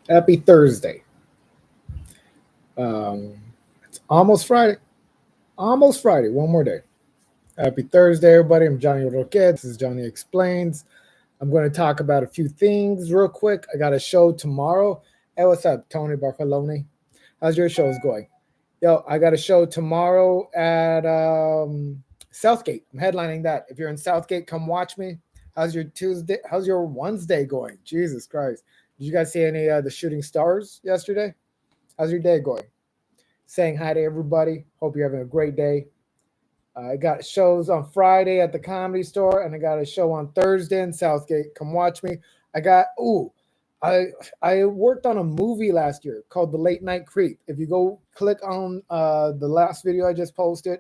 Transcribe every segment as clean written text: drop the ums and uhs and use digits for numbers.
Happy Thursday. Um, it's almost Friday. Almost Friday. One more day. Happy Thursday, everybody. I'm Johnny Roque. This is Johnny Explains. I'm going to talk about a few things real quick. I got a show tomorrow. Hey, what's up, Tony Bartolone? How's your shows going? Yo, I got a show tomorrow at Southgate. I'm headlining that. If you're in Southgate, come watch me. How's your Tuesday? How's your Wednesday going? Jesus Christ. Did you guys see any of the shooting stars yesterday? How's your day going? Saying hi to everybody. Hope you're having a great day. I got shows on Friday at the Comedy Store, and I got a show on Thursday in Southgate. Come watch me. I got I I worked on a movie last year called The Late Night Creep. If you go click on the last video I just posted,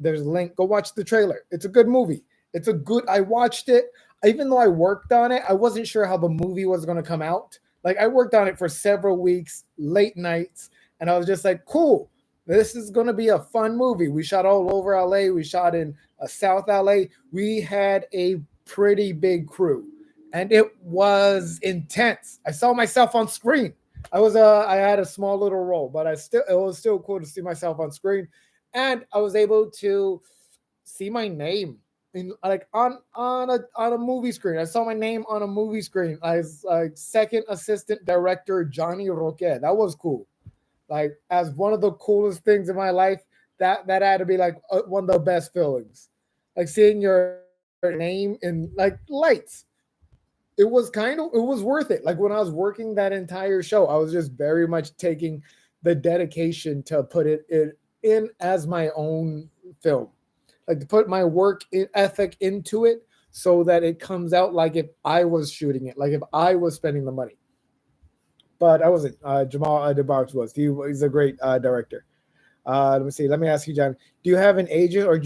there's a link. Go watch the trailer. It's a good movie. It's a good. I watched it. Even though I worked on it, I wasn't sure how the movie was going to come out. Like I worked on it for several weeks, late nights, and I was just like, cool. This is going to be a fun movie. We shot all over LA. We shot in South LA. We had a pretty big crew, and it was intense. I saw myself on screen. I had a small little role, but it was still cool to see myself on screen, and I was able to see my name in like on a movie screen. I saw my name on a movie screen as like second assistant director Johnny Roque. That was cool. Like as one of the coolest things in my life. That had to be like one of the best feelings. Like seeing your name in like lights. It was worth it. Like when I was working that entire show, I was just very much taking the dedication to put it in as my own film, like to put my ethic into it so that it comes out like if I was shooting it, like if I was spending the money. But I wasn't. Jamal DeBarge was. He's a great director. Let me see. Let me ask you, John. Do you have an agent, or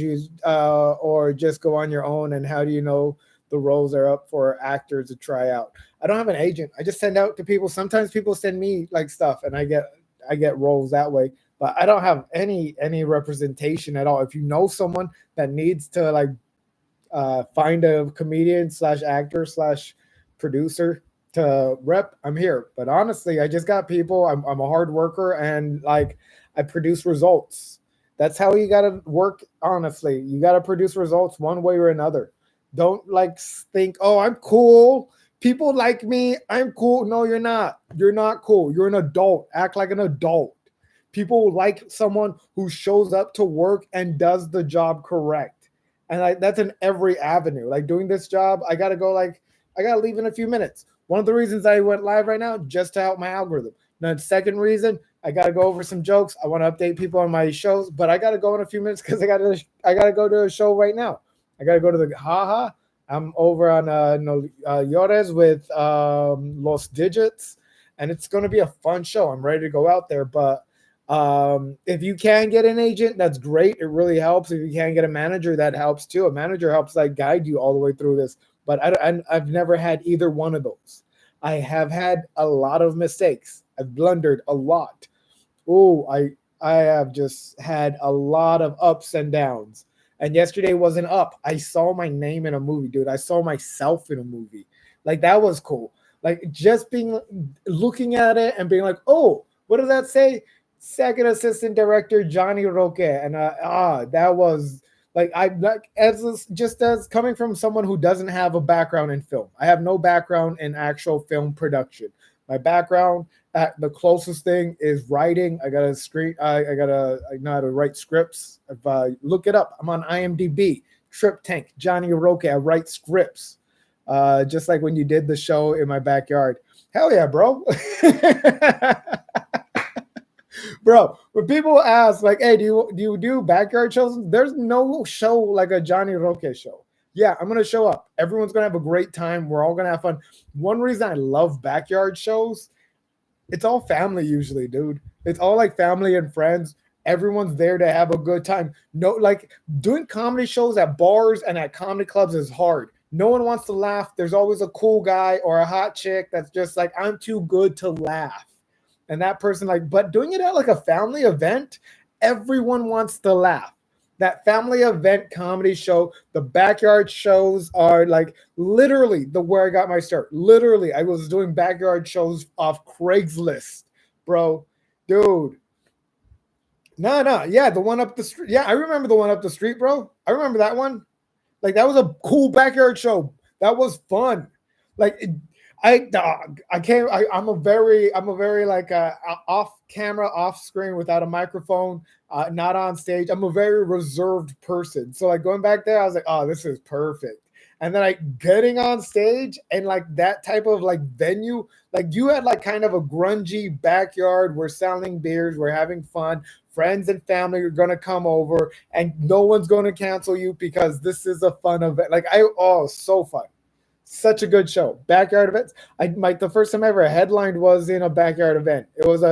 just go on your own? And how do you know the roles are up for actors to try out? I don't have an agent. I just send out to people. Sometimes people send me like stuff, and I get roles that way. But I don't have any representation at all. If you know someone that needs to like find a comedian slash actor slash producer to rep, I'm here. But honestly, I just got people. I'm a hard worker, and like I produce results. That's how you gotta work. Honestly, you gotta produce results one way or another. Don't like think, oh, I'm cool. People like me. I'm cool. No, you're not. You're not cool. You're an adult. Act like an adult. People like someone who shows up to work and does the job correct. And like that's in every avenue. Like doing this job, I gotta leave in a few minutes. One of the reasons I went live right now, just to help my algorithm. Now, the second reason, I gotta go over some jokes. I want to update people on my shows, but I gotta go in a few minutes because I gotta go to a show right now. I gotta go to the haha. I'm over on Llores with Los Digits, and it's gonna be a fun show. I'm ready to go out there, but if you can get an agent, that's great. It really helps. If you can get a manager, that helps too. A manager helps like guide you all the way through this. But I've never had either one of those. I have had a lot of mistakes. I've blundered a lot. Oh, I have just had a lot of ups and downs. And yesterday wasn't up. I saw my name in a movie, dude. I saw myself in a movie. Like that was cool. Like just being looking at it and being like, oh, what does that say? Second assistant director Johnny Roque, and that was like I like just as coming from someone who doesn't have a background in film. I have no background in actual film production. My background, the closest thing is writing. I got a screen. I know how to write scripts. If look it up, I'm on IMDb. Trip Tank, Johnny Roque. I write scripts. Just like when you did the show in my backyard. Hell yeah, bro. Bro, when people ask, like, hey, do you do backyard shows? There's no show like a Johnny Roque show. Yeah, I'm gonna show up. Everyone's gonna have a great time. We're all gonna have fun. One reason I love backyard shows, it's all family usually, dude. It's all like family and friends. Everyone's there to have a good time. No, like doing comedy shows at bars and at comedy clubs is hard. No one wants to laugh. There's always a cool guy or a hot chick that's just like, I'm too good to laugh. And that person, like, but doing it at like a family event, everyone wants to laugh. That family event comedy show, the backyard shows are like literally the where I got my start. Literally, I was doing backyard shows off Craigslist, bro. Dude, no, yeah, the one up the street. Yeah, I remember the one up the street, bro. I remember that one. Like that was a cool backyard show. That was fun. Like I can't. I'm a very like off camera, off screen, without a microphone, not on stage. I'm a very reserved person. So like going back there, I was like, oh, this is perfect. And then like getting on stage and like that type of like venue, like you had like kind of a grungy backyard. We're selling beers, we're having fun. Friends and family are gonna come over, and no one's gonna cancel you because this is a fun event. Like so fun, such a good show. Backyard events. The first time I ever headlined was in a backyard event. It was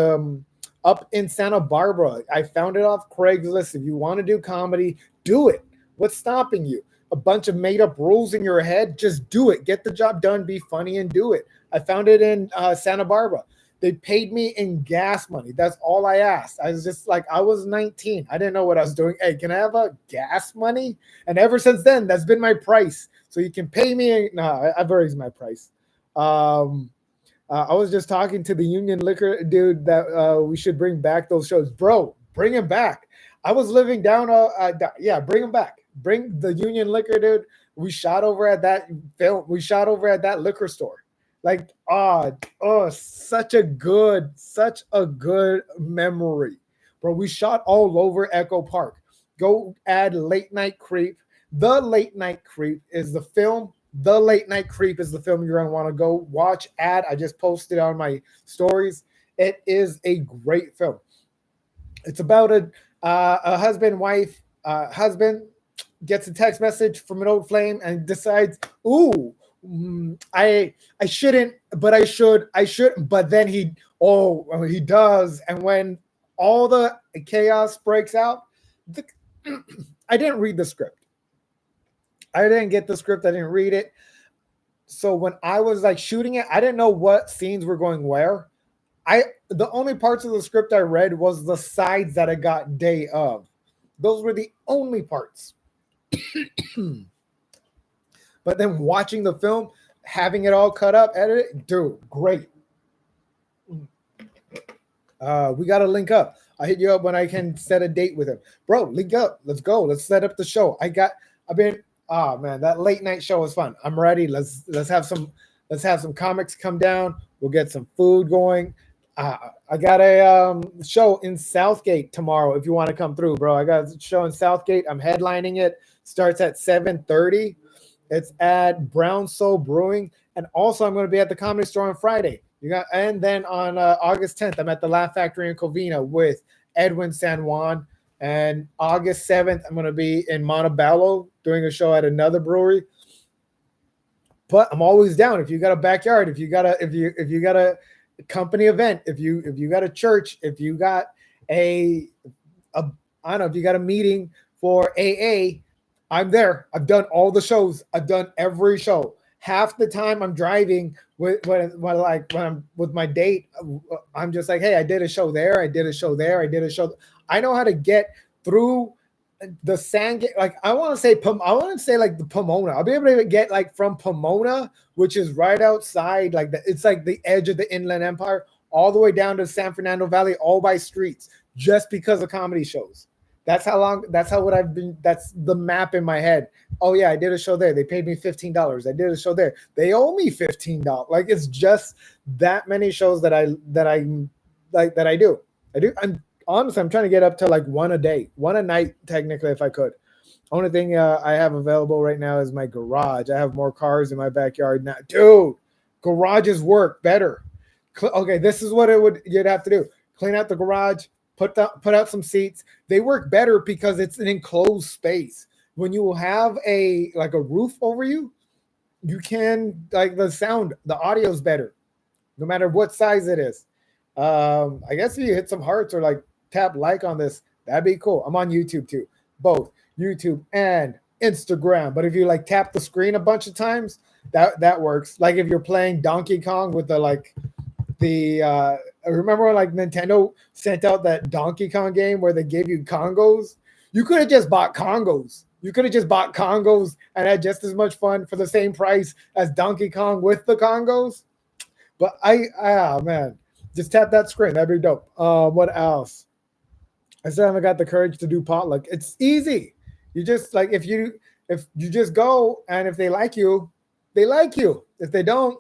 up in Santa Barbara. I found it off Craigslist. If you want to do comedy, do it. What's stopping you? A bunch of made up rules in your head? Just do it. Get the job done. Be funny and do it. I found it in Santa Barbara. They paid me in gas money. That's all I asked. I was just like, I was 19. I didn't know what I was doing. Hey, can I have a gas money? And ever since then, that's been my price. So you can pay me. No, I've raised my price. I was just talking to the Union Liquor dude that we should bring back those shows. Bro, bring him back. I was living down. Yeah, bring him back. Bring the Union Liquor dude. We shot over at that film. We shot over at that liquor store. Like, such a good memory. Bro, we shot all over Echo Park. Go add Late Night Creep. The Late Night Creep is the film. The Late Night Creep is the film you're going to want to go watch. I just posted on my stories. It is a great film. It's about a husband, wife. Husband gets a text message from an old flame and decides, ooh, I shouldn't, but I should, but then he does. And when all the chaos breaks out, I didn't read the script. I didn't get the script. I didn't read it. So when I was like shooting it, I didn't know what scenes were going where. The only parts of the script I read was the sides that I got day of. Those were the only parts. But then watching the film, having it all cut up, edited, dude, great. We got to link up. I'll hit you up when I can set a date with him. Bro, link up. Let's go. Let's set up the show. Man, that late night show was fun. I'm ready. Let's have some comics come down. We'll get some food going. I got a show in Southgate tomorrow if you want to come through, bro. I got a show in Southgate. I'm headlining it. Starts at 7:30. It's at Brown Soul Brewing. And also I'm going to be at the Comedy Store on Friday. And then on August 10th, I'm at the Laugh Factory in Covina with Edwin San Juan. And August 7th, I'm going to be in Montebello doing a show at another brewery. But I'm always down. If you got a backyard, if you got a company event, if you got a church, if you got I don't know, if you got a meeting for AA, I'm there. I've done all the shows. I've done every show. Half the time I'm driving when I'm with my date, I'm just like, hey, I did a show there. I did a show there. I did a show. I know how to get through the Sand. Like I want to say like the Pomona. I'll be able to get like from Pomona, which is right outside, like it's like the edge of the Inland Empire, all the way down to San Fernando Valley, all by streets, just because of comedy shows. That's the map in my head. Oh yeah, I did a show there. They paid me $15. I did a show there. They owe me $15. Like it's just that many shows that I do. I'm trying to get up to like one a night, technically, if I could. Only thing I have available right now is my garage. I have more cars in my backyard now. Dude, garages work better. Okay, this is what you'd have to do. Clean out the garage. Put out some seats. They work better because it's an enclosed space. When you have a roof over you, you can the audio is better, no matter what size it is. I guess if you hit some hearts or like tap like on this, that'd be cool. I'm on YouTube too, both YouTube and Instagram. But if you like tap the screen a bunch of times, that works. Like if you're playing Donkey Kong with I remember when like Nintendo sent out that Donkey Kong game where they gave you Congos. You could have just bought Congos. You could have just bought Congos and had just as much fun for the same price as Donkey Kong with the Congos. But man, just tap that screen. That'd be dope. What else? I still haven't got the courage to do potluck. It's easy. You just like if you just go, and if they like you, they like you. If they don't,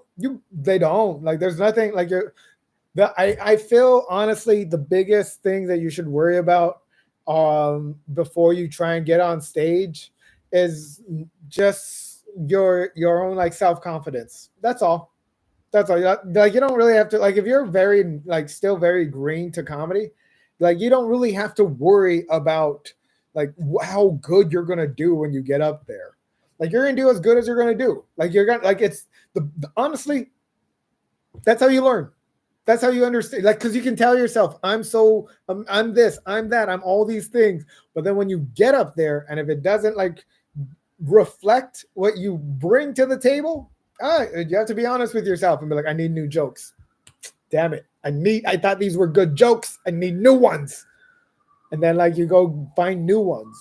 they don't. Like there's nothing like I feel honestly the biggest thing that you should worry about before you try and get on stage is just your own like self-confidence. That's all. That's all. Like you don't really have to, like if you're very like still very green to comedy, like you don't really have to worry about like how good you're gonna do when you get up there. Like you're gonna do as good as you're gonna do. Like you're gonna like it's honestly, that's how you learn. That's how you understand. Like because you can tell yourself, I'm this, I'm that, I'm all these things. But then when you get up there, and if it doesn't like reflect what you bring to the table, you have to be honest with yourself and be like, I need new jokes. Damn it. I thought these were good jokes. I need new ones. And then like you go find new ones.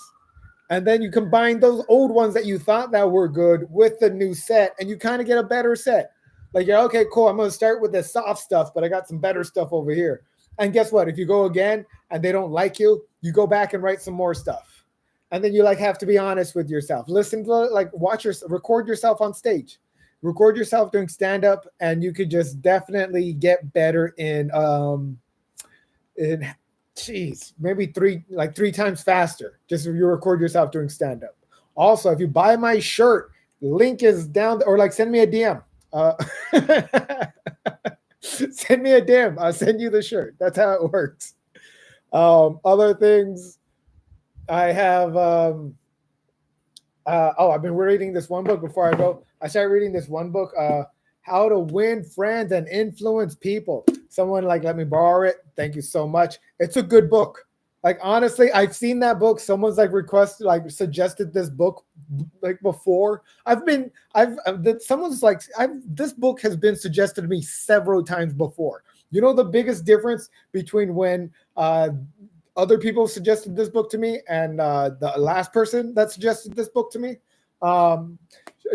And then you combine those old ones that you thought that were good with the new set, and you kind of get a better set. Like you're okay, cool. I'm going to start with the soft stuff, but I got some better stuff over here. And guess what? If you go again and they don't like you, you go back and write some more stuff. And then you like have to be honest with yourself. Listen to like record yourself on stage. Record yourself doing stand-up, and you could just definitely get better in maybe three times faster. Just if you record yourself doing stand-up. Also, if you buy my shirt, link is down, or like send me a DM. Send me a DM. I'll send you the shirt. That's how it works. Other things I have. I've been reading this one book before I go. I started reading this one book, How to Win Friends and Influence People. Someone like let me borrow it. Thank you so much. It's a good book. Like honestly, I've seen that book. Someone's like requested, like suggested this book like before. This book has been suggested to me several times before. You know the biggest difference between when other people suggested this book to me and the last person that suggested this book to me?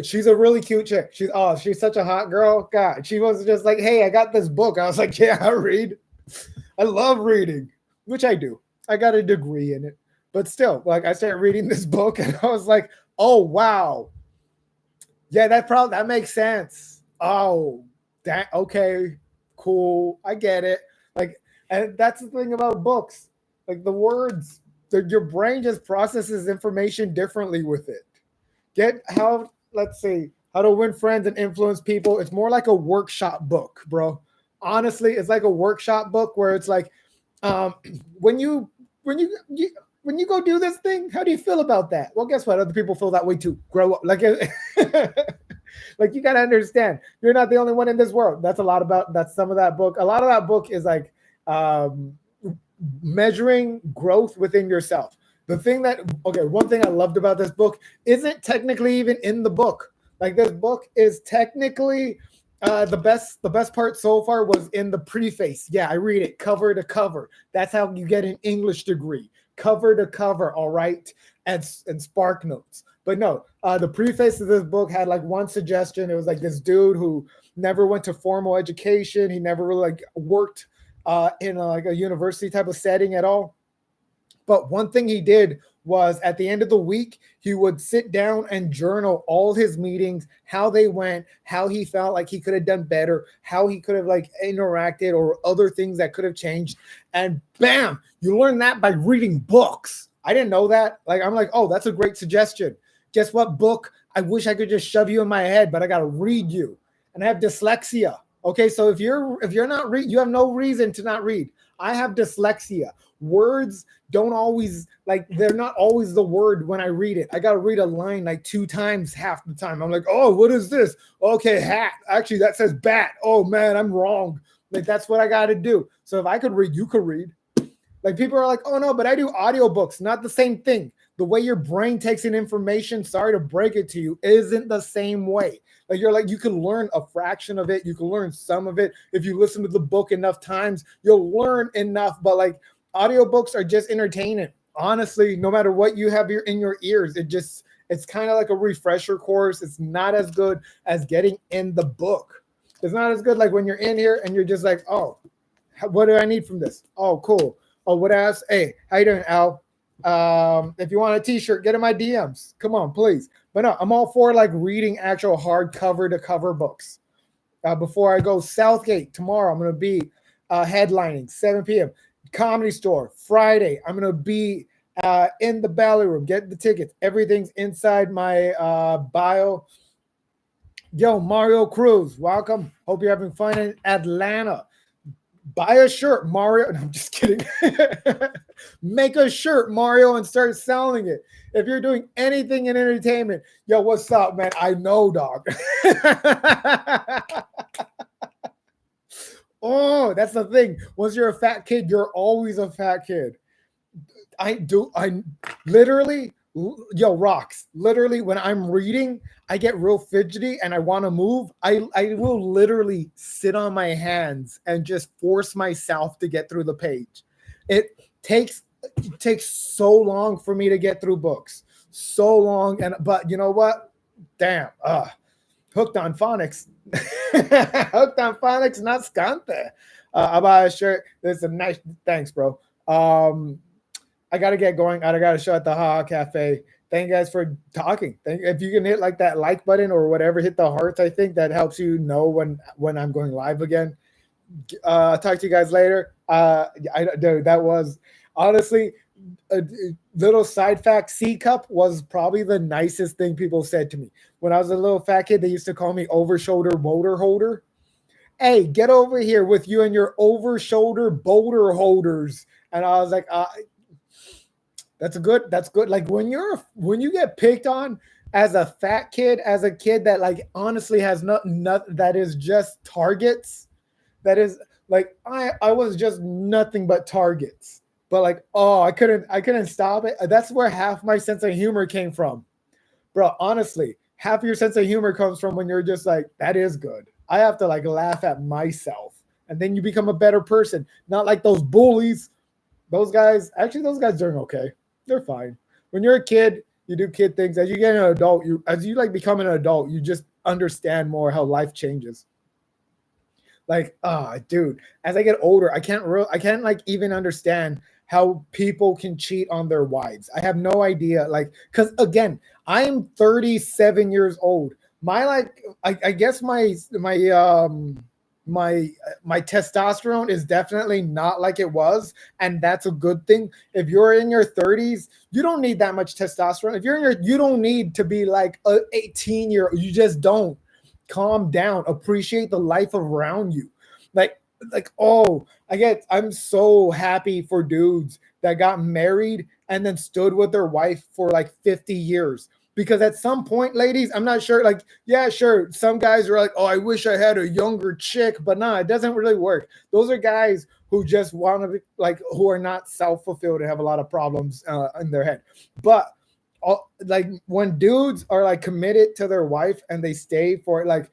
She's a really cute chick. She's such a hot girl. God, she was just like, hey, I got this book. I was like, yeah, I read. I love reading, which I do. I got a degree in it, but still, like I started reading this book and I was like, oh, wow. Yeah, that makes sense. Oh, okay, cool. I get it. Like, and that's the thing about books. Like the words, your brain just processes information differently with it. Let's see, How to Win Friends and Influence People. It's more like a workshop book, bro. Honestly, it's like a workshop book where it's like, when you go do this thing, how do you feel about that? Well, guess what? Other people feel that way too. Grow up. Like, like you got to understand, you're not the only one in this world. That's some of that book. A lot of that book is like measuring growth within yourself. One thing I loved about this book isn't technically even in the book. Like this book is technically the best part so far was in the preface. Yeah, I read it cover to cover. That's how you get an English degree, cover to cover. All right, and Spark Notes. But no, the preface of this book had like one suggestion. It was like this dude who never went to formal education. He never really like worked in a university type of setting at all. But one thing he did was at the end of the week, he would sit down and journal all his meetings, how they went, how he felt like he could have done better, how he could have like interacted or other things that could have changed. And bam, you learn that by reading books. I didn't know that. Like, I'm like, oh, that's a great suggestion. Guess what book? I wish I could just shove you in my head, but I got to read you. And I have dyslexia. Okay, so if you're not read, you have no reason to not read. I have dyslexia. Words don't always, like, they're not always the word when I read it. I got to read a line like 2 times half the time. I'm like, oh, what is this? Okay, hat. Actually, that says bat. Oh, man, I'm wrong. Like, that's what I got to do. So if I could read, you could read. Like, people are like, oh, no, but I do audiobooks. Not the same thing. The way your brain takes in information, sorry to break it to you, isn't the same way. Like, you can learn a fraction of it. You can learn some of it. If you listen to the book enough times, you'll learn enough. But like, audiobooks are just entertainment. honestly, no matter what you have in your ears, it's kind of like a refresher course. It's not as good as getting in the book. It's not as good like when you're in here and you're just like, oh, what do I need from this? Oh, cool. Oh, what else? Hey, how you doing, Al? If you want a T-shirt, get in my DMs. Come on, please. But no, I'm all for like reading actual hardcover to cover books. Before I go, Southgate tomorrow. I'm gonna be headlining 7 p.m. Comedy Store Friday. I'm gonna be in the Ballet Room. Get the tickets. Everything's inside my bio. Yo, Mario Cruz, welcome. Hope you're having fun in Atlanta. Buy a shirt, Mario. No, I'm just kidding. Make a shirt, Mario, and start selling it. If you're doing anything in entertainment, yo, what's up, man? I know, dog. Oh, that's the thing. Once you're a fat kid, you're always a fat kid. I literally, yo, rocks. Literally, when I'm reading, I get real fidgety and I want to move. I will literally sit on my hands and just force myself to get through the page. It takes it takes so long for me to get through books. So long. And but you know what? Damn. Hooked on phonics. Hooked on phonics, not scante. I buy a shirt. There's a nice thanks, bro. I gotta get going. I gotta show at the Haha Cafe. Thank you guys for talking. If you can hit like that like button or whatever, hit the hearts. I think that helps you know when I'm going live again. Talk to you guys later. Dude, that was honestly a little side fact. C cup was probably the nicest thing people said to me when I was a little fat kid. They used to call me over shoulder motor holder. Hey, get over here with you and your over shoulder boulder holders. And I was like, that's good. That's good. Like when you get picked on as a fat kid, as a kid that like honestly has not that is just targets. That is like I was just nothing but targets. But like oh I couldn't stop it. That's where half my sense of humor came from, bro. Honestly, half your sense of humor comes from when you're just like that is good. I have to like laugh at myself, and then you become a better person. Not like those bullies. Those guys actually those guys doing okay. They're fine. When you're a kid, you do kid things. As you get an adult, you as you like become an adult, you just understand more how life changes. Like, dude, as I get older, I can't like even understand how people can cheat on their wives. I have no idea. Like, because again, I'm 37 years old. My like, I guess my my testosterone is definitely not like it was, and that's a good thing. If you're in your 30s, you don't need that much testosterone. If you're in your, you don't need to be like a 18-year. You just don't. Calm down. Appreciate the life around you. Like oh, I'm so happy for dudes that got married and then stood with their wife for like 50 years. Because at some point, ladies, I'm not sure, like, yeah, sure. Some guys are like, oh, I wish I had a younger chick, but nah, it doesn't really work. Those are guys who just want to be like, who are not self-fulfilled and have a lot of problems in their head. But like when dudes are like committed to their wife and they stay for like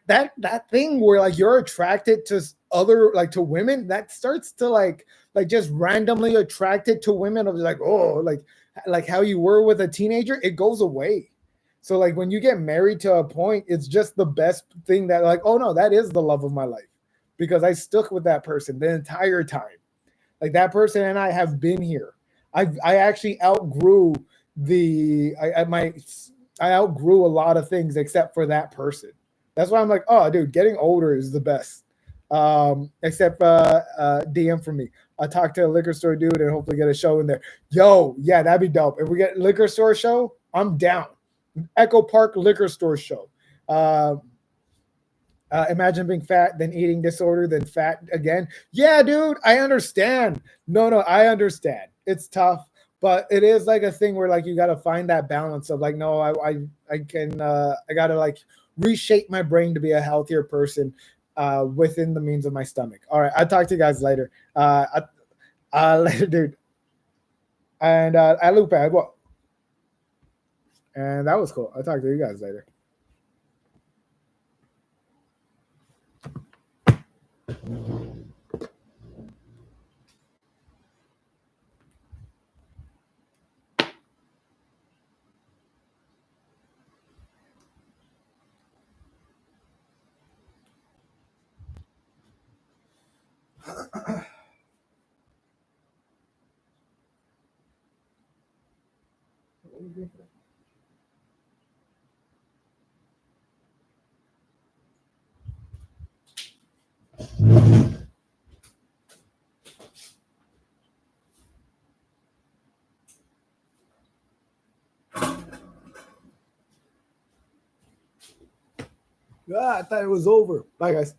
that thing where like you're attracted to other like to women that starts to like just randomly attracted to women of like oh like how you were with a teenager, it goes away. So like when you get married to a point, it's just the best thing that like oh no, that is the love of my life because I stuck with that person the entire time. Like that person and I have been here. I actually outgrew I outgrew a lot of things except for that person. That's why I'm like, oh, dude, getting older is the best. Except DM for me. I'll talk to a liquor store dude and hopefully get a show in there. Yo, yeah, that'd be dope. If we get liquor store show, I'm down. Echo Park liquor store show. Imagine being fat, then eating disorder, then fat again. Yeah, dude, I understand. No, I understand. It's tough, but it is like a thing where like you got to find that balance of like, no, I can, I got to like reshape my brain to be a healthier person within the means of my stomach. All right, I'll talk to you guys later. Later, dude. And I loop at what? And that was cool. I'll talk to you guys later. I thought it was over. Bye, guys.